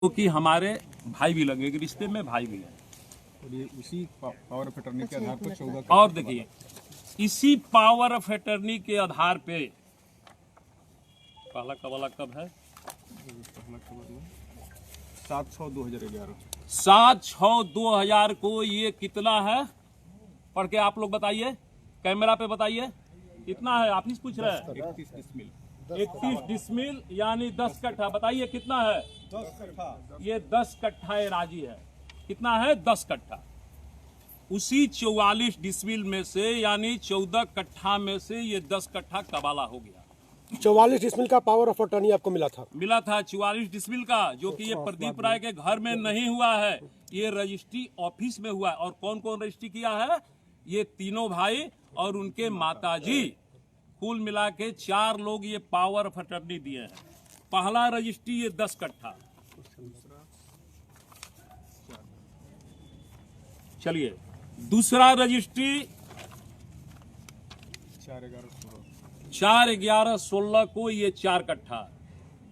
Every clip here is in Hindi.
क्योंकि हमारे भाई भी लगेंगे, रिश्ते में भाई भी है। और ये उसी पावर ऑफ अटर्नी के आधार पर 14 और देखिए, इसी पावर ऑफ अटर्नी के आधार पे पहला कबला कब है? 7/6/2011 7/6/2000 को। ये कितना है पढ़ के आप लोग बताइए, कैमरा पे बताइए कितना है। आप ही से पूछ रहे हैं। 31 डिसमिल 31 डिसमिल यानी 10 कट्ठा। बताइए कितना है? 10 कट्ठा। ये 10 कट्ठा राजी है। कितना है? 10 कट्ठा। उसी 44 डिसमिल में से यानी 14 कट्ठा में से ये 10 कट्ठा कबाला हो गया। 44 डिसमिल का पावर ऑफ अटर्नी आपको मिला था? मिला था 44 डिसमिल का, जो कि ये प्रदीप राय के घर में नहीं हुआ है, ये रजिस्ट्री ऑफिस में हुआ है। और कौन कौन रजिस्ट्री किया है? ये तीनों भाई और उनके माताजी, कुल मिला के 4 लोग ये पावर ऑफ अटर्नी दिए हैं। पहला रजिस्ट्री ये 10 कट्ठा। चलिए, दूसरा रजिस्ट्री 4/11/16 को ये 4 कट्ठा।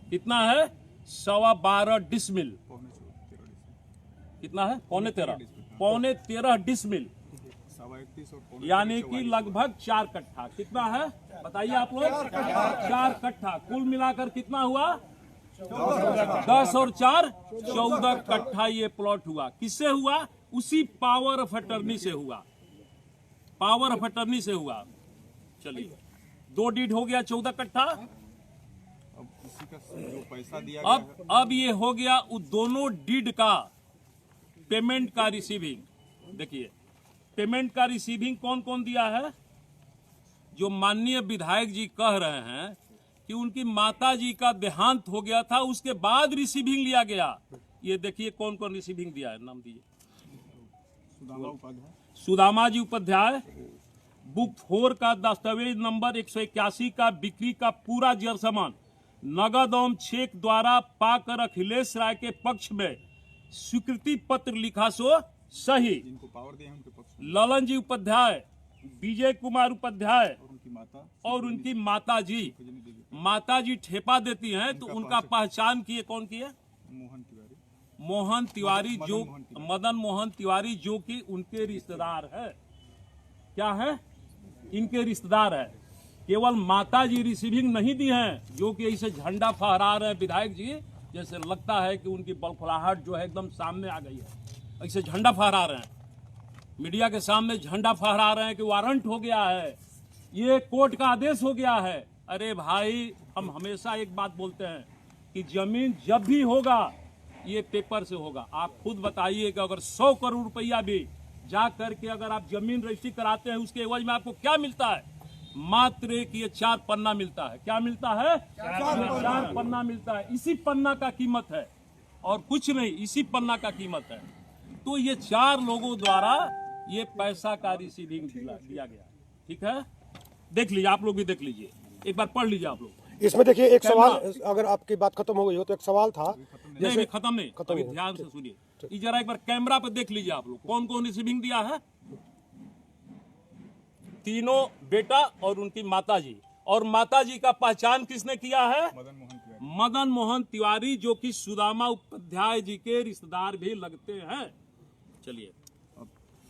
कितना है? 12.25 डिसमिल। कितना है? 13.5 डिसमिल यानी कि लगभग 4 कट्ठा। कितना है बताइए आप लोग? 4 कट्ठा। कुल मिलाकर कितना हुआ? 10 और 4 14 कट्ठा ये प्लॉट हुआ। किससे हुआ? उसी पावर ऑफ अटर्नी से हुआ। पावर ऑफ अटर्नी से हुआ। चलिए, 2 डीड हो गया 14 कट्ठा। अब इसी का जो पैसा दिया गया अब ये हो गया उस दोनों डीड का पेमेंट का रिसीविंग। देखिए, पेमेंट का रिसीविंग कौन कौन दिया है? जो माननीय विधायक जी कह रहे हैं कि उनकी माता जी का देहांत हो गया था, उसके बाद रिसीविंग लिया गया। ये देखिए कौन कौन रिसीविंग दिया है, नाम दीजिए। सुदामा जी उपाध्याय, बुक 4 का दस्तावेज नंबर 181 का बिक्री का पूरा जर सामान नगद एवं चेक द्वारा पाकर अखिलेश राय के पक्ष में स्वीकृति पत्र लिखा सो सही। जिनको पावर दिया है उनके पक्ष में ललन जी उपाध्याय, विजय कुमार उपाध्याय और उनकी माता माता जी ठेपा देती हैं, तो उनका पहचान किए कौन किए? मोहन तिवारी, जो मदन मोहन तिवारी, जो कि उनके रिश्तेदार है। क्या है? इनके रिश्तेदार है। केवल माता जी रिसीविंग नहीं दी हैं, जो कि ऐसे झंडा फहरा रहे हैं विधायक जी, जैसे लगता है कि उनकी बलफलाहट जो है एकदम सामने आ गई है। ऐसे झंडा फहरा रहे हैं, मीडिया के सामने झंडा फहरा रहे हैं कि वारंट हो गया है, ये कोर्ट का आदेश हो गया है। अरे भाई, हम हमेशा एक बात बोलते हैं कि जमीन जब भी होगा ये पेपर से होगा। आप खुद बताइए कि अगर 100 करोड़ रुपया भी जा करके अगर आप जमीन रजिस्ट्री कराते हैं, उसके एवज में आपको क्या मिलता है? मात्र एक ये 4 पन्ना मिलता है। क्या मिलता है? 4 पन्ना मिलता है। इसी पन्ना का कीमत है और कुछ नहीं, इसी पन्ना का कीमत है। तो ये 4 लोगों द्वारा ये पैसा का रिसीविंग दिया गया। ठीक है, देख लीजिए, आप लोग भी देख लीजिए, एक बार पढ़ लीजिए आप लोग। इसमें देखिए एक सवाल, अगर आपकी बात खत्म हो गई हो तो एक सवाल था। नहीं, खत्म नहीं, अभी ध्यान से सुनिए। जरा एक बार कैमरा पे देख लीजिए आप लोग, कौन कौन रिसीविंग दिया है? तीनों बेटा और उनकी माताजी। और माताजी का पहचान किसने किया है? मदन मोहन तिवारी, जो कि सुदामा उपाध्याय जी के रिश्तेदार भी लगते हैं। चलिए, अब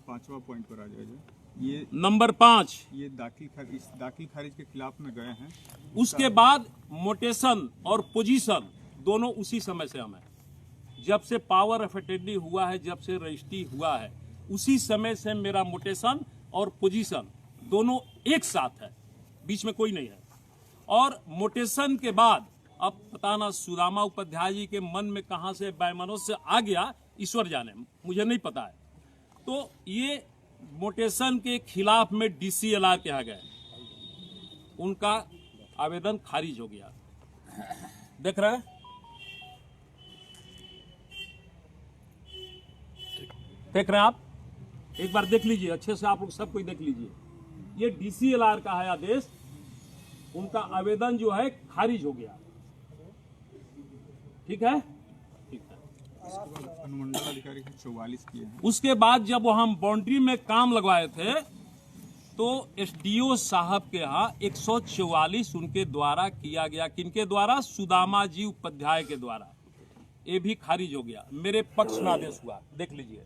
5वां पॉइंट पर आ जाइए। ये नंबर 5, ये दाखिल खारिज के खिलाफ में गए हैं। उसके बाद मोटेशन और पोजीशन दोनों उसी समय से हमें, जब से पावर ऑफ अटर्नी हुआ है, जब से रजिस्ट्री हुआ है, उसी समय से मेरा मोटेशन और पोजीशन दोनों एक साथ है, बीच में कोई नहीं है। और मोटेशन के बाद अब पता ना सुदामा उपाध्याय जी के मन में कहां से बैमनस्य आ गया, ईश्वर जाने, मुझे नहीं पता है। तो ये मोटेशन के खिलाफ में DCLR के आ गए, उनका आवेदन खारिज हो गया। देख रहे हैं? देख रहे हैं आप? एक बार देख लीजिए अच्छे से, आप लोग सब कोई देख लीजिए। ये DCLR का है आदेश, उनका आवेदन जो है खारिज हो गया। ठीक है? अनुमंडल अधिकारी 44 किए हैं। उसके बाद जब वो हम बाउंड्री में काम लगवाए थे, तो SDO साहब के यहाँ 144 उनके द्वारा किया गया। किनके द्वारा? सुदामा जी उपाध्याय के द्वारा ये भी खारिज हो गया। मेरे पक्ष में आदेश हुआ, देख लीजिए,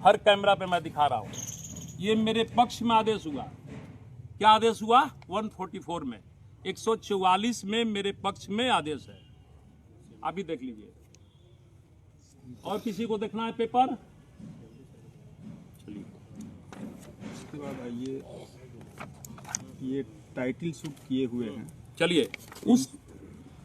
हर कैमरा पे मैं दिखा रहा हूं। ये मेरे पक्ष में आदेश हुआ। क्या आदेश हुआ? 144 में, 144 में मेरे पक्ष में आदेश है। अभी देख लीजिए। और किसी को देखना है पेपर? चलिए। उसके बाद ये टाइटल शूट किए हुए हैं। चलिए, उस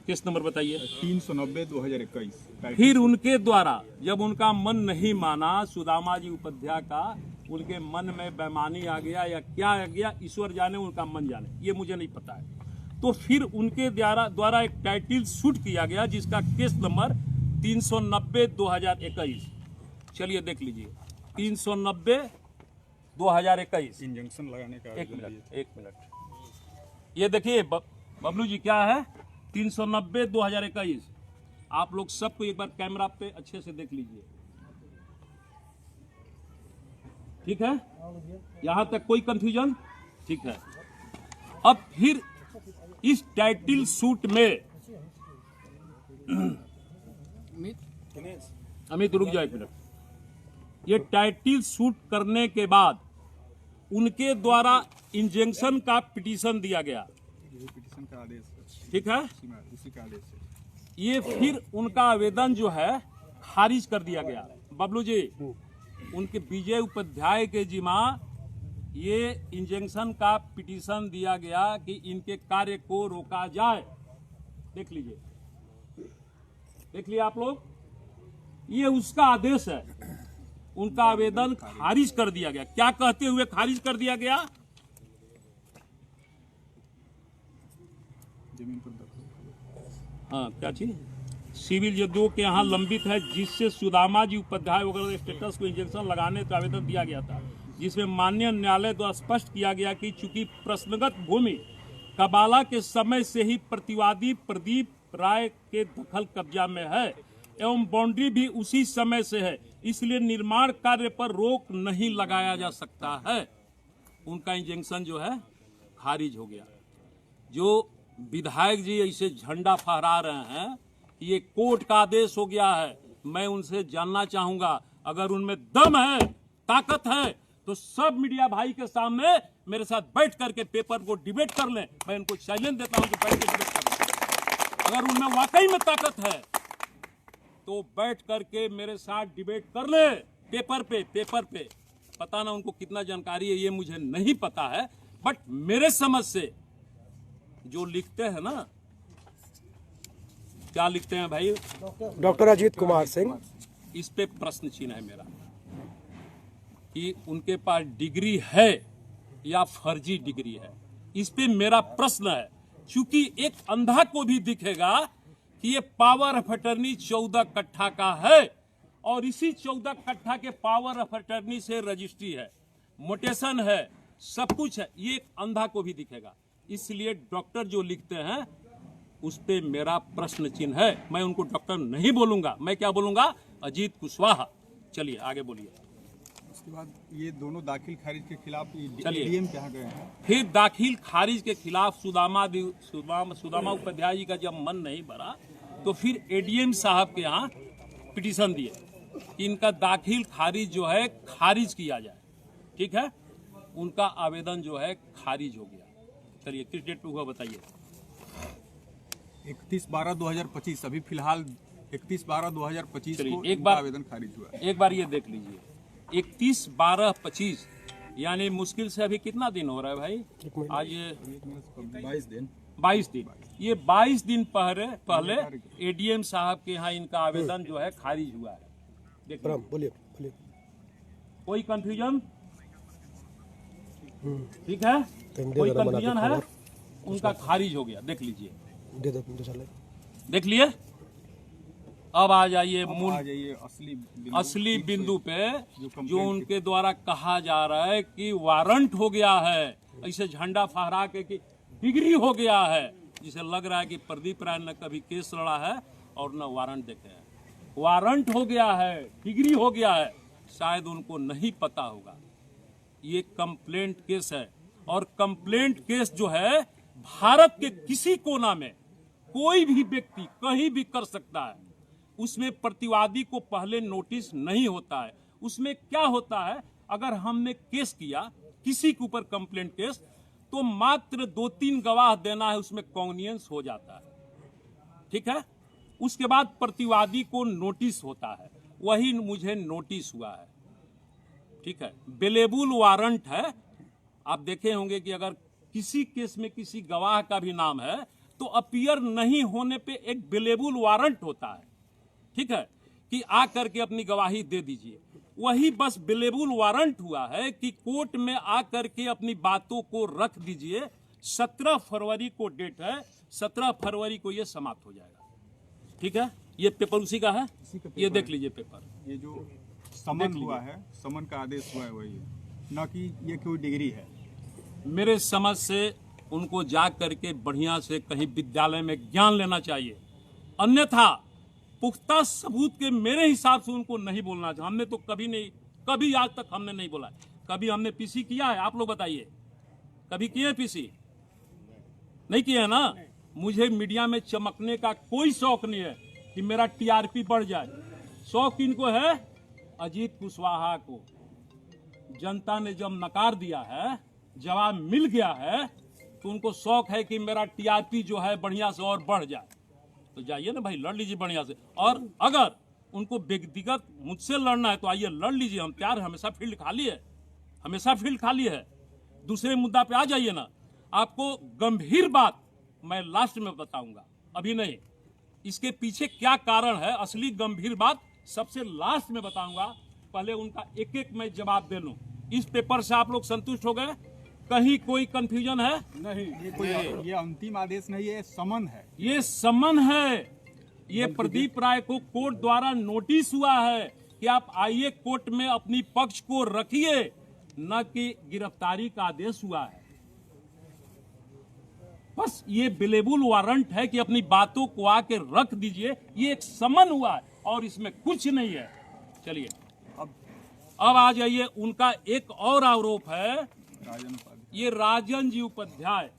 केस नंबर बताइए। 390/2021। फिर उनके द्वारा जब उनका मन नहीं माना, सुदामा जी उपाध्याय का, उनके मन में बेईमानी आ गया या क्या आ गया, ईश्वर जाने, उनका मन जाने, ये मुझे नहीं पता है। तो फिर उनके द्वारा एक टाइटल शूट किया गया जिसका केस नंबर 390/2021। चलिए देख लीजिए, 390/2021। इंजंक्शन लगाने का एक मिनट, ये देखिए बबलू जी, क्या है? 390/2021। आप लोग सबको एक बार कैमरा पे अच्छे से देख लीजिए, ठीक है? यहां तक कोई कंफ्यूजन? ठीक है। अब फिर इस टाइटल शूट में अमित रुक जाओ एक मिनट। ये टाइटल शूट करने के बाद उनके द्वारा इंजेक्शन का पिटीशन दिया गया, पिटीशन का आदेश है। ठीक है? उसी का आदेश है। ये फिर उनका आवेदन जो है खारिज कर दिया गया। बबलू जी, उनके विजय उपाध्याय के जिम्मा ये इंजेक्शन का पिटीशन दिया गया कि इनके कार्य को रोका जाए। देख लीजिए, देख लिया आप लोग, ये उसका आदेश है। उनका आवेदन खारिज कर दिया गया। क्या कहते हुए खारिज कर दिया गया? जमीन पर हाँ, क्या चीज? सिविल जदों के यहाँ लंबित है, जिससे सुदामा जी उपाध्याय वगैरह स्टेटस को इंजेक्शन लगाने का आवेदन दिया गया था, जिसमें माननीय न्यायालय द्वारा स्पष्ट किया गया कि चूंकि प्रश्नगत भूमि कबाला के समय से ही प्रतिवादी प्रदीप राय के दखल कब्जा में है एवं बाउंड्री भी उसी समय से है, इसलिए निर्माण कार्य पर रोक नहीं लगाया जा सकता है। उनका इंजेक्शन जो है खारिज हो गया। जो विधायक जी ऐसे झंडा फहरा रहे हैं, ये कोर्ट का आदेश हो गया है। मैं उनसे जानना चाहूंगा, अगर उनमें दम है, ताकत है, तो सब मीडिया भाई के सामने मेरे साथ बैठ करके पेपर को डिबेट कर लें। मैं उनको चैलेंज देता हूं कि बैठ के डिबेट कर लें। अगर उनमें वाकई में ताकत है तो बैठ करके मेरे साथ डिबेट कर ले पेपर पे। पता ना उनको कितना जानकारी है, ये मुझे नहीं पता है, बट मेरे समझ से जो लिखते हैं ना, क्या लिखते हैं भाई? डॉक्टर अजीत कुमार सिंह। इस पे प्रश्न चिन्ह है मेरा कि उनके पास डिग्री है या फर्जी डिग्री है। इस पे मेरा प्रश्न है, क्योंकि एक अंधा को भी दिखेगा कि ये पावर ऑफ अटर्नी 14 कट्ठा का है और इसी 14 कट्ठा के पावर ऑफ अटर्नी से रजिस्ट्री है, मोटेशन है, सब कुछ है। ये एक अंधा को भी दिखेगा। इसलिए डॉक्टर जो लिखते हैं उस पे मेरा प्रश्न चिन्ह है। मैं उनको डॉक्टर नहीं बोलूंगा, मैं क्या बोलूंगा? अजीत कुशवाहा। चलिए आगे बोलिए। उसके बाद ये दोनों दाखिल खारिज के खिलाफ चलिए। एडीएम कहाँ गए हैं? फिर दाखिल खारिज के खिलाफ सुदामा उपाध्याय जी का जब मन नहीं भरा तो फिर एडीएम साहब के यहाँ पिटीशन दिए कि इनका दाखिल खारिज जो है खारिज किया जाए। ठीक है, उनका आवेदन जो है खारिज हो गया। चलिए किस डेट पे हुआ बताइए? 31/12/2025। अभी फिलहाल 31/12/2025 को एक इनका बार आवेदन खारिज हुआ है। एक बार ये देख लीजिए, 31/12/25 यानी मुश्किल से अभी कितना दिन हो रहा है भाई? आज ये 22 दिन। 22 दिन। ये 22 दिन पहले एडीएम साहब के यहाँ इनका आवेदन जो है खारिज हुआ है। देखिए, बोलिए। कोई कंफ्यूजन? ठीक है, कोई कंफ्यूजन है? उनका खारिज हो गया। देख लीजिए, देख लिए। अब आ जाइए मूल असली बिंदु पे, जो उनके द्वारा कहा जा रहा है कि वारंट हो गया है, ऐसे झंडा फहरा के कि डिग्री हो गया है, जिसे लग रहा है कि प्रदीप राय ने कभी केस लड़ा है और न वारंट देखे हैं। वारंट हो गया है, डिग्री हो गया है, शायद उनको नहीं पता होगा। ये कंप्लेंट केस है और कंप्लेंट केस जो है भारत के किसी कोना में कोई भी व्यक्ति कहीं भी कर सकता है। उसमें प्रतिवादी को पहले नोटिस नहीं होता है। उसमें क्या होता है, अगर हमने केस किया किसी के ऊपर कंप्लेंट केस, तो मात्र 2-3 गवाह देना है, उसमें कॉन्विनियंस हो जाता है। ठीक है, उसके बाद प्रतिवादी को नोटिस होता है। वही मुझे नोटिस हुआ है। ठीक है, बेलेबल वारंट है। आप देखे होंगे कि अगर किसी केस में किसी गवाह का भी नाम है तो अपीयर नहीं होने पे एक बेलेबल वारंट होता है। ठीक है, कि आ करके अपनी गवाही दे दीजिए। वही बस बेलेबल वारंट हुआ है कि कोर्ट में आ करके अपनी बातों को रख दीजिए। 17 फरवरी को डेट है, 17 फरवरी को ये समाप्त हो जाएगा। ठीक है, ये पेपर उसी का है, ये देख लीजिए पेपर। ये जो समन हुआ है, समन का आदेश हुआ है वही है, न कि ये कोई डिग्री है। मेरे समझ से उनको जा करके बढ़िया से कहीं विद्यालय में ज्ञान लेना चाहिए, अन्यथा पुख्ता सबूत के मेरे हिसाब से उनको नहीं बोलना चाहिए। हमने तो कभी आज तक हमने नहीं बोला। कभी हमने पीसी किया है? आप लोग बताइए, कभी किए पीसी? नहीं किए है ना। मुझे मीडिया में चमकने का कोई शौक नहीं है कि मेरा टीआरपी बढ़ जाए। शौक किनको है? अजीत कुशवाहा को। जनता ने जब नकार दिया है, जवाब मिल गया है, तो उनको शौक है कि मेरा टीआरपी जो है बढ़िया से और बढ़ जाए। तो जाइए ना भाई, लड़ लीजिए बढ़िया से। और अगर उनको व्यक्तिगत मुझसे लड़ना है तो आइए लड़ लीजिए, हम तैयार हैं। हमेशा फील्ड खाली है, हमेशा फील्ड खाली है। दूसरे मुद्दा पे आ जाइए ना। आपको गंभीर बात मैं लास्ट में बताऊंगा, अभी नहीं। इसके पीछे क्या कारण है, असली गंभीर बात सबसे लास्ट में बताऊंगा। पहले उनका एक एक मैं जवाब दे लूं। इस पेपर से आप लोग संतुष्ट हो गए? कहीं कोई कंफ्यूजन है? नहीं, ये अंतिम आदेश नहीं है, ये समन है। ये समन है। ये प्रदीप राय को कोर्ट द्वारा नोटिस हुआ है कि आप आइए कोर्ट में अपनी पक्ष को रखिए, न कि गिरफ्तारी का आदेश हुआ है। बस ये बेलेबल वारंट है कि अपनी बातों को आके रख दीजिए। ये एक समन हुआ है और इसमें कुछ नहीं है। चलिए अब आ जाइए। उनका एक और आरोप है, ये राजन जी उपाध्याय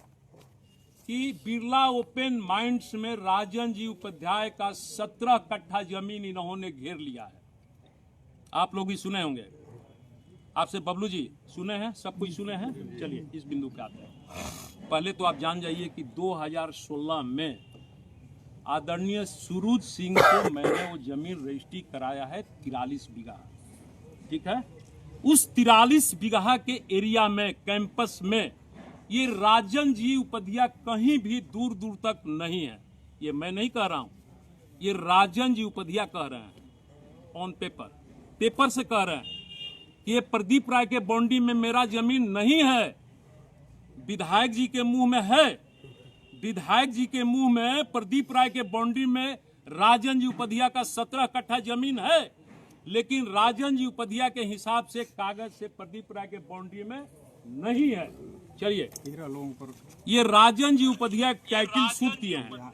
की बिरला ओपन माइंड्स में राजन जी उपाध्याय का 17 कट्ठा जमीन इन्होंने घेर लिया है। आप लोग भी सुने होंगे, आपसे बबलू जी सुने हैं, सब कुछ सुने हैं। चलिए इस बिंदु पे आते हैं। पहले तो आप जान जाइए कि 2016 में आदरणीय सुरुज सिंह को मैंने वो जमीन रजिस्ट्री कराया है 43 बीघा। ठीक है, उस 43 बीघा के एरिया में, कैंपस में, ये राजन जी उपाध्याय कहीं भी दूर दूर तक नहीं है। ये मैं नहीं कह रहा हूं, ये राजन जी उपाध्याय कह रहे हैं ऑन पेपर से कह रहे हैं कि ये प्रदीप राय के बाउंड्री में मेरा जमीन नहीं है। विधायक जी के मुंह में है, विधायक जी के मुंह में प्रदीप राय के बाउंड्री में राजन जी उपाध्याय का 17 कट्ठा जमीन है, लेकिन राजन जी उपाध्याय के हिसाब से कागज से प्रदीप राय के बाउंड्री में नहीं है। चलिए, ये राजन जी उपाध्याय टाइटल सूट किए हैं,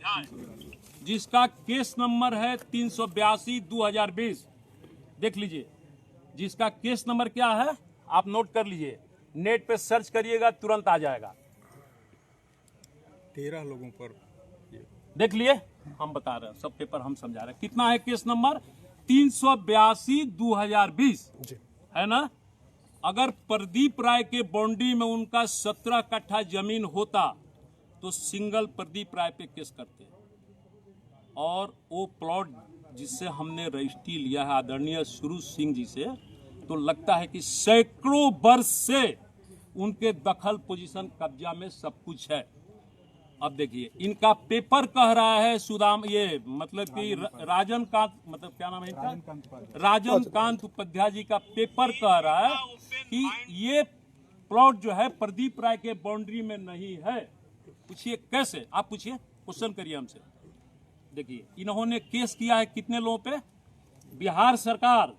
जिसका केस नंबर है 382/2020। देख लीजिए, जिसका केस नंबर क्या है आप नोट कर लीजिए, नेट पे सर्च करिएगा तुरंत आ जाएगा। 13 लोगों पर देख लिए, हम बता रहे हैं, सब पेपर हम समझा रहे हैं। कितना है केस नंबर? 382/2020 है ना। अगर प्रदीप राय के बाउंड्री में उनका 17 कट्ठा जमीन होता तो सिंगल प्रदीप राय पे केस करते, और वो प्लॉट जिससे हमने रजिस्ट्री लिया है आदरणीय सुरुज सिंह जी से, तो लगता है कि सैकड़ों वर्ष से उनके दखल पोजीशन कब्जा में सब कुछ है। अब देखिए, इनका पेपर कह रहा है सुदाम, ये मतलब कि राजन कांत, मतलब क्या नाम है इनका, राजन कांत उपाध्याय जी का पेपर कह रहा है कि ये प्लॉट जो है प्रदीप राय के बाउंड्री में नहीं है। पूछिए कैसे, आप पूछिए, क्वेश्चन करिए हमसे। देखिए, इन्होंने केस किया है कितने लोगों पे? बिहार सरकार,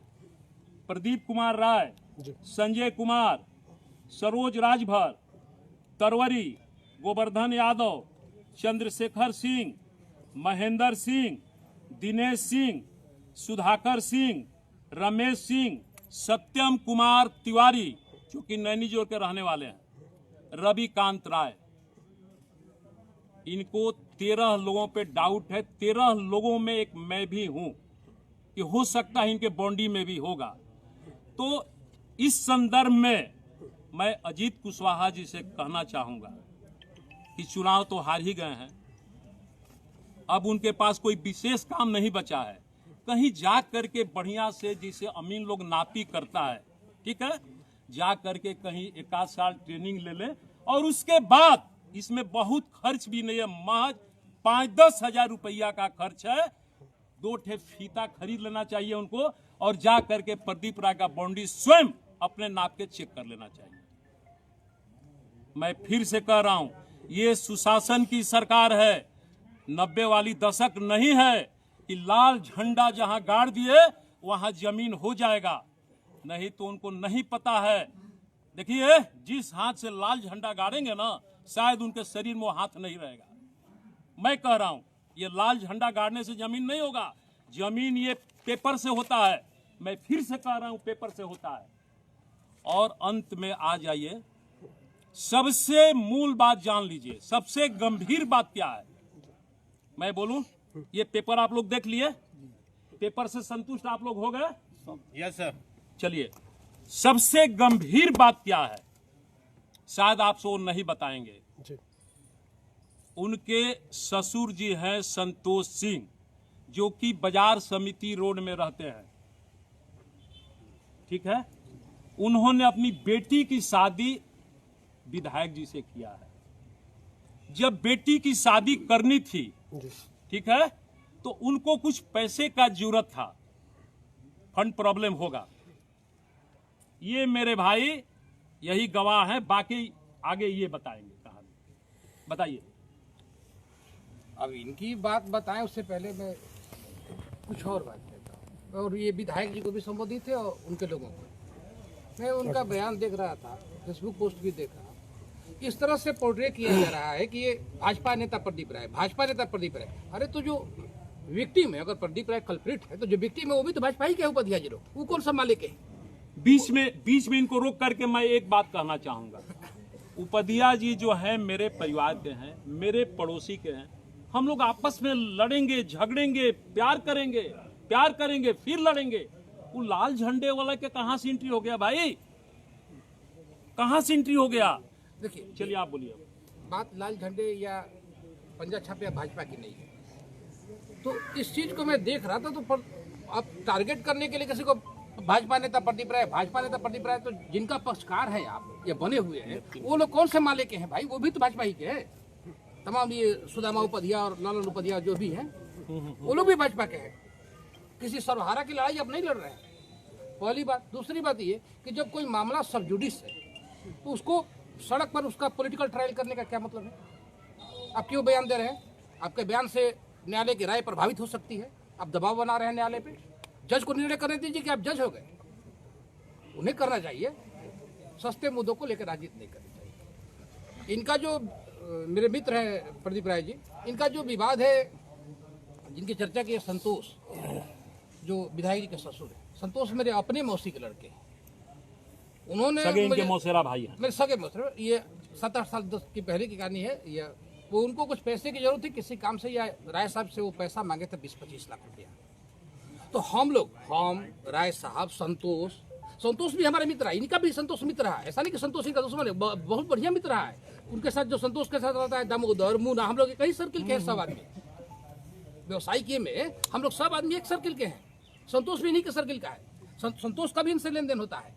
प्रदीप कुमार राय, संजय कुमार, सरोज राजभर, तरवरी, गोवर्धन यादव, चंद्रशेखर सिंह, महेंद्र सिंह, दिनेश सिंह, सुधाकर सिंह, रमेश सिंह, सत्यम कुमार तिवारी जो कि नैनीजोर के रहने वाले हैं, रविकांत राय। इनको 13 लोगों पे डाउट है, 13 लोगों में एक मैं भी हूं कि हो सकता है इनके बॉन्डी में भी होगा। तो इस संदर्भ में मैं अजीत कुशवाहा जी से कहना चाहूंगा कि चुनाव तो हार ही गए हैं, अब उनके पास कोई विशेष काम नहीं बचा है। कहीं जा करके बढ़िया से, जिसे अमीन लोग नापी करता है, ठीक है, जा करके कहीं 1 साल ट्रेनिंग ले ले, और उसके बाद, इसमें बहुत खर्च भी नहीं है, महज 5-10 हजार रुपया का खर्च है, 2 ठे फीता खरीद लेना चाहिए उनको, और जा करके प्रदीप राय का बाउंड्री स्वयं अपने नाप के चेक कर लेना चाहिए। मैं फिर से कह रहा हूं, ये सुशासन की सरकार है, 90 वाली दशक नहीं है कि लाल झंडा जहां गाड़ दिए वहां जमीन हो जाएगा, नहीं तो उनको नहीं पता है। देखिए, जिस हाथ से लाल झंडा गाड़ेंगे ना, शायद उनके शरीर में हाथ नहीं रहेगा। मैं कह रहा हूं, ये लाल झंडा गाड़ने से जमीन नहीं होगा, जमीन ये पेपर से होता है। मैं फिर से कह रहा हूं, पेपर से होता है। और अंत में आ जाइए, सबसे मूल बात जान लीजिए, सबसे गंभीर बात क्या है, मैं बोलूं? ये पेपर आप लोग देख लिए, पेपर से संतुष्ट आप लोग हो गए? Yes sir. चलिए, सबसे गंभीर बात क्या है, शायद आप सो नहीं बताएंगे। उनके ससुर जी हैं संतोष सिंह, जो कि बाजार समिति रोड में रहते हैं, ठीक है। उन्होंने अपनी बेटी की शादी विधायक जी से किया है। जब बेटी की शादी करनी थी, ठीक है, तो उनको कुछ पैसे का जरूरत था, फंड प्रॉब्लम होगा। ये मेरे भाई यही गवाह हैं, बाकी आगे ये बताएंगे कहानी। बताइए। अब इनकी बात बताएं उससे पहले मैं कुछ और बात कहता हूँ। और ये विधायक जी को भी संबोधित थे और उनके लोगों को। मैं उनका बयान देख रहा था, फेसबुक पोस्ट भी देखा। इस तरह से पोर्ट्रे किया जा रहा है कि ये भाजपा नेता प्रदीप राय, भाजपा नेता प्रदीप राय। अरे तो जो विक्टिम है, अगर प्रदीप राय कल्प्रिट है, तो जो विक्टिम है वो भी तो भाजपा ही के उपाध्याय जी लोग, वो कौन सा मालिक है? बीच में इनको रोक करके मैं एक बात कहना चाहूंगा। उपाध्याय जी जो है मेरे परिवार के हैं, मेरे पड़ोसी के हैं। हम लोग आपस में लड़ेंगे, झगड़ेंगे, प्यार करेंगे, फिर लड़ेंगे। वो लाल झंडे वाला के कहां से एंट्री हो गया भाई? कहां से एंट्री हो गया? देखिए, चलिए आप बोलिए। बात लाल झंडे या पंजा छाप या भाजपा की नहीं है। तो इस चीज को मैं देख रहा था, तो अब टारगेट करने के लिए किसी को भाजपा नेता प्रदीप राय, तो जिनका पक्षकार है आप ये बने हुए हैं, वो लोग कौन से माले के हैं भाई? वो भी तो भाजपा ही के हैं। तमाम ये सुदामा उपाध्याय और लालन उपाध्याय जो भी हैं, वो लोग भी भाजपा के हैं। किसी सर्वहारा की लड़ाई अब नहीं लड़ रहे हैं, पहली बात। दूसरी बात ये कि जब कोई मामला सब जुडिस है, तो उसको सड़क पर उसका पॉलिटिकल ट्रायल करने का क्या मतलब है? आप क्यों बयान दे रहे हैं? आपके बयान से न्यायालय की राय प्रभावित हो सकती है। आप दबाव बना रहे हैं न्यायालय पे। जज को निर्णय करने दीजिए कि आप जज हो गए। उन्हें करना चाहिए, सस्ते मुद्दों को लेकर राजनीति नहीं करनी चाहिए। इनका जो मेरे मित्र हैं प्रदीप राय जी, इनका जो विवाद है, जिनकी चर्चा की है, संतोष जो विधायक जी के ससुर है, संतोष मेरे अपने मौसी के लड़के हैं। उन्होंने इनके मौसेरा भाई हैं, मेरे सगे मौसेरा। ये 7-8 साल की पहले की कहानी है। ये वो उनको कुछ पैसे की जरूरत थी किसी काम से, या राय साहब से वो पैसा मांगे थे 20-25 लाख रुपया। तो हम राय साहब, संतोष भी हमारे मित्र है, इनका भी संतोष मित्र है। ऐसा नहीं कि संतोष इनका दुश्मन है, बहुत बढ़िया मित्र है। उनके साथ जो संतोष के साथ रहता है, दामोदर, मुना, हम लोग कई सर्किल के हैं सब आदमी। व्यवसायिकी में हम लोग सब आदमी एक सर्किल के हैं। संतोष भी इन्हीं के सर्किल का है। संतोष का भी इनसे लेन देन होता है,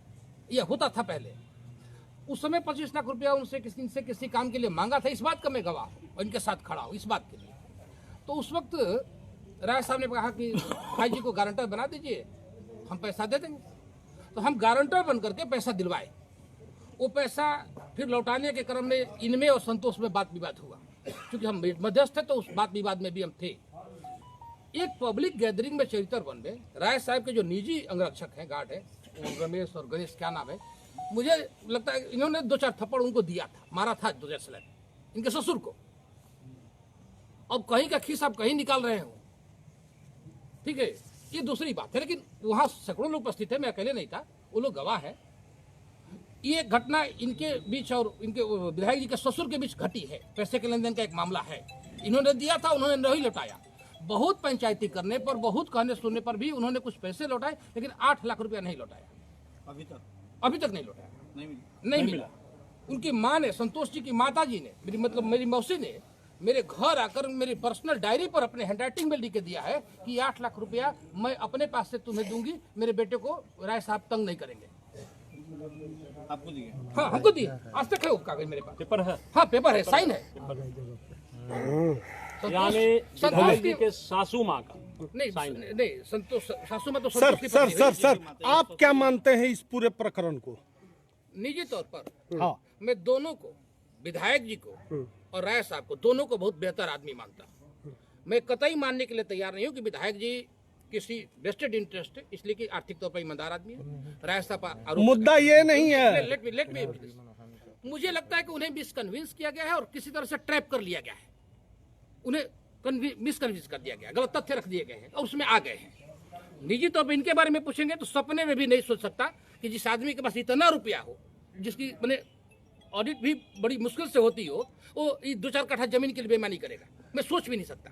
यह होता था पहले। उस समय 25 लाख रुपया उनसे किसी काम के लिए मांगा था। इस बात का मैं गवाह हूँ और इनके साथ खड़ा हूँ इस बात के लिए। तो उस वक्त राय साहब ने कहा कि भाई जी को गारंटर बना दीजिए, हम पैसा दे देंगे। तो हम गारंटर बन करके पैसा दिलवाए। वो पैसा फिर लौटाने के क्रम में इनमें और संतोष में बात विवाद हुआ। क्योंकि हम मध्यस्थ थे, तो उस बात विवाद में भी हम थे। एक पब्लिक गैदरिंग में चरित्र वन में राय साहब के जो निजी अंगरक्षक हैं, गार्ड है, रमेश और गणेश, क्या नाम है, मुझे लगता है इन्होंने 2-4 थप्पड़ उनको दिया था, मारा था इनके ससुर को। अब कहीं का खीस आप कहीं निकाल रहे हो, ठीक है, ये दूसरी बात है। लेकिन वहां सैकड़ों लोग उपस्थित थे, मैं अकेले नहीं था, वो लोग गवाह है। ये घटना इनके बीच और इनके विधायक जी के ससुर के बीच घटी है। पैसे के लेन देन का एक मामला है। इन्होंने दिया था, उन्होंने नहीं लौटाया। बहुत पंचायती करने पर, बहुत कहने सुनने पर भी उन्होंने कुछ पैसे लौटाए, लेकिन 8 लाख रुपया नहीं लौटाया। अभी तक नहीं लौटाया, नहीं मिला। उनकी माँ ने, संतोष जी की माता जी ने, मेरी मौसी ने मेरे घर आकर मेरी पर्सनल डायरी पर अपने हैंडराइटिंग में लिख के दिया है कि 8 लाख रुपया मैं अपने पास से तुम्हें दूंगी, मेरे बेटे को राय साहब तंग नहीं करेंगे। आपको दिए? हाँ, हमको दिया, आज तक है वो कागज मेरे पास। पेपर है? हाँ, पेपर है, साइन है। यानी विधायक जी के सासू माँ का नहीं, संतोष सासू में तो सर आप क्या मानते हैं इस पूरे प्रकरण को? निजी तौर पर हाँ, मैं दोनों को, विधायक जी को और राय साहब को, दोनों को बहुत बेहतर आदमी मानता हूँ। मैं कतई मानने के लिए तैयार नहीं हूँ कि विधायक जी किसी वेस्टेड इंटरेस्ट है, इसलिए कि आर्थिक तौर पर ईमानदार आदमी है। राय साहब आरोप, मुद्दा ये नहीं है। लेट मी मुझे लगता है कि उन्हें मिसकन्विंस किया गया है और किसी तरह से ट्रैप कर लिया गया है। उन्हें मिसकन्विंस कर दिया गया, गलत तथ्य रख दिए गए हैं और उसमें आ गए हैं। निजी तौर पर इनके बारे में पूछेंगे तो सपने में भी नहीं सोच सकता कि जिस आदमी के पास इतना रुपया हो, जिसकी मैंने ऑडिट भी बड़ी मुश्किल से होती हो, वो 2-4 कट्ठा जमीन के लिए बेईमानी करेगा। मैं सोच भी नहीं सकता।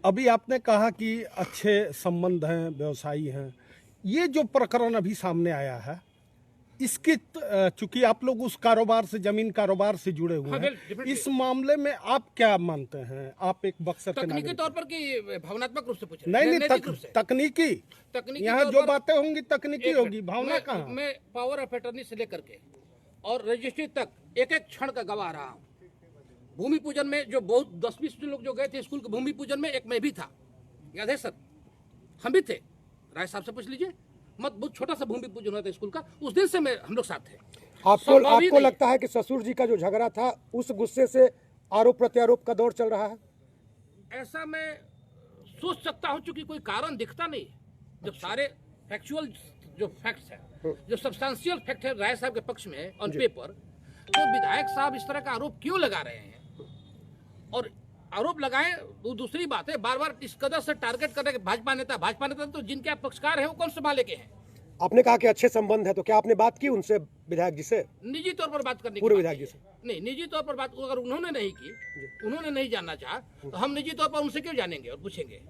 अभी आपने कहा कि अच्छे संबंध हैं, व्यवसायी हैं। ये जो प्रकरण अभी सामने आया है, इसके चूंकि आप लोग उस कारोबार से, जमीन कारोबार से जुड़े हुए हैं, इस मामले में आप क्या मानते हैं? आप एक बक्सर के तकनीकी तौर पर कि भावनात्मक रूप से पूछ नहीं, तकनीकी यहाँ जो बातें होंगी तकनीकी होगी, भावना कहाँ? मैं पावर ऑफ अटर्नी से लेकर के और रजिस्ट्री तक एक एक क्षण का गवाह रहा हूँ। भूमि पूजन में जो बहुत 10-20 लोग जो गए थे स्कूल के भूमि पूजन में, एक मैं भी था, याद है सर? हम भी थे, राय साहब से पूछ लीजिए। बहुत छोटा सा भूमि पूजन हुआ था स्कूल का, उस दिन से हम लोग साथ थे। आपको लगता है कि ससुर जी का जो झगड़ा था, उस गुस्से से आरोप प्रत्यारोप का दौर चल रहा है? ऐसा मैं सोच सकता हूं, चूंकि कोई कारण दिखता नहीं। जब सारे फैक्चुअल जो फैक्ट्स है, जो सब्सटेंशियल फैक्ट है राय साहब के पक्ष में ऑन पेपर, तो विधायक साहब इस तरह का आरोप क्यों लगा रहे हैं? और आरोप लगाए वो दूसरी बात है, बार बार इस कदर से टारगेट कर रहे हैं भाजपा नेता तो जिनके आप पक्षकार हैं वो कौन संभाले के हैं? आपने कहा कि अच्छे संबंध है, तो क्या आपने बात की उनसे, विधायक जी से? निजी तौर पर बात करने पूर्व विधायक जी से नहीं, निजी तौर पर बात अगर उन्होंने नहीं की, उन्होंने नहीं जानना चाहा, तो हम निजी तौर पर उनसे क्यों जानेंगे और पूछेंगे?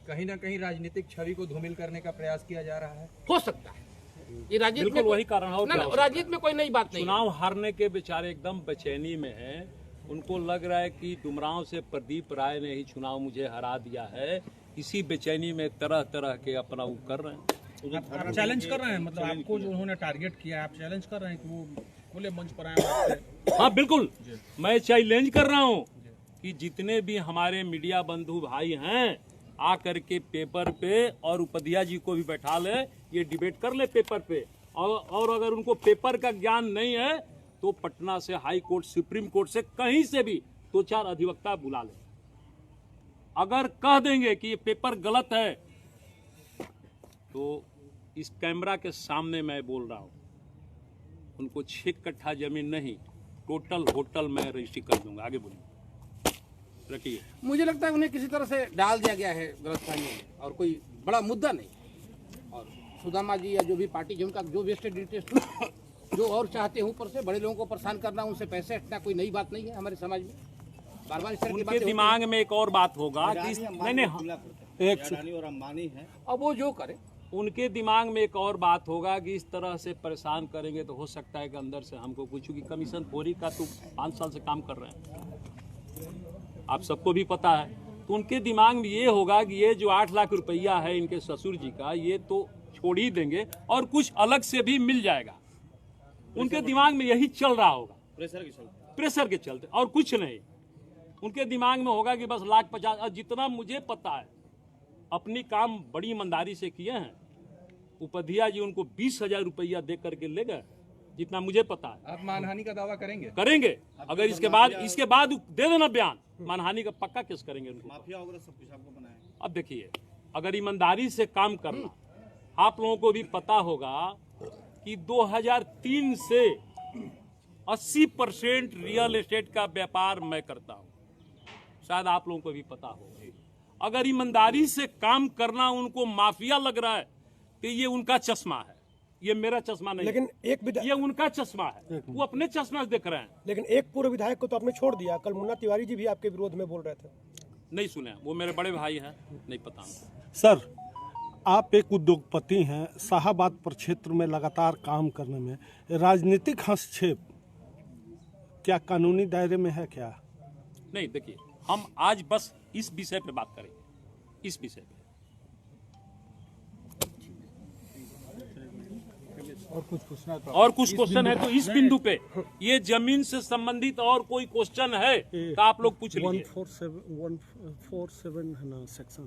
कहीं ना कहीं राजनीतिक छवि को धूमिल करने का प्रयास किया जा रहा है। हो सकता है ये राजनीति में, वही कारण है। राजनीति में कोई नई बात नहीं। चुनाव हारने के बेचारे एकदम बेचैनी में हैं। उनको लग रहा है कि डुमरांव से प्रदीप राय ने ही चुनाव मुझे हरा दिया है। इसी बेचैनी में तरह तरह के अपना वो कर रहे हैं। आप चैलेंज कर रहे हैं, मतलब आपको जो उन्होंने टारगेट किया है, आप चैलेंज कर रहे हैं कि वो खुले मंच पर आए? हाँ बिल्कुल, मैं चैलेंज कर रहा हूँ कि जितने भी हमारे मीडिया बंधु भाई हैं, आ करके पेपर पे, और उपाध्याय जी को भी बैठा ले, ये डिबेट कर ले पेपर पे। और अगर उनको पेपर का ज्ञान नहीं है तो पटना से हाई कोर्ट, सुप्रीम कोर्ट से, कहीं से भी 2-4 अधिवक्ता बुला ले। अगर कह देंगे कि ये पेपर गलत है, तो इस कैमरा के सामने मैं बोल रहा हूँ, उनको 6 कट्ठा जमीन नहीं, टोटल होटल में रजिस्ट्री कर दूंगा। आगे बोलिए, रखिए। मुझे लगता है उन्हें किसी तरह से डाल दिया गया है गलतफहमी में, और कोई बड़ा मुद्दा नहीं। और सुदामा जी या जो भी पार्टी, जिनका जो वेस्टेड इंटरेस्ट जो और चाहते हैं ऊपर से बड़े लोगों को परेशान करना, उनसे पैसे हटना कोई नई बात नहीं है हमारे समाज में। बार बार इस तरह की उनके दिमाग में एक और बात होगा कि और अंबानी है, अब वो जो करे, उनके दिमाग में एक और बात होगा कि इस तरह से परेशान करेंगे तो हो सकता है कि अंदर से हमको कुछ, कि कमीशन खोरी का तो 5 साल से काम कर रहे हैं, आप सबको भी पता है। तो उनके दिमाग में ये होगा कि ये जो 8 लाख रुपया है इनके ससुर जी का, ये तो छोड़ ही देंगे और कुछ अलग से भी मिल जाएगा। उनके दिमाग में यही चल रहा होगा, प्रेशर के चलते, और कुछ नहीं। उनके दिमाग में होगा कि बस 1,50,000, और जितना मुझे पता है, अपनी काम बड़ी ईमानदारी से किए हैं। उपाध्याय जी उनको 20,000 रुपया दे करके ले गए, जितना मुझे पता है। आप मानहानि का दावा करेंगे? करेंगे, अगर इसके बाद दे देना बयान, मानहानि का पक्का केस करेंगे उनको। माफिया वगैरह सब कुछ आपको बनाया। अब देखिए, अगर ईमानदारी से काम करना, आप लोगों को भी पता होगा कि 2003 से 80% रियल एस्टेट का व्यापार मैं करता हूं, शायद आप लोगों को भी पता हो। अगर ईमानदारी से काम करना उनको माफिया लग रहा है तो ये उनका चश्मा है। ये मेरा चश्मा नहीं लेकिन है। एक विधायक, ये उनका चश्मा है, वो अपने चश्मा से देख रहे हैं। लेकिन एक पूर्व विधायक को तो आपने छोड़ दिया। कल मुन्ना तिवारी जी भी आपके विरोध में बोल रहे थे। नहीं सुने, वो मेरे बड़े भाई हैं, नहीं पता। सर, आप एक उद्योगपति हैं, शाहाबाद प्रक्षेत्र में लगातार काम करने में राजनीतिक हस्तक्षेप क्या कानूनी दायरे में है क्या? नहीं, देखिए, हम आज बस इस विषय पे बात करेंगे, इस विषय पे। और कुछ पूछना है तो और कुछ क्वेश्चन है तो इस बिंदु पे, ये जमीन से संबंधित और कोई क्वेश्चन है तो आप लोग पूछ लीजिए। 147 है ना सेक्शन।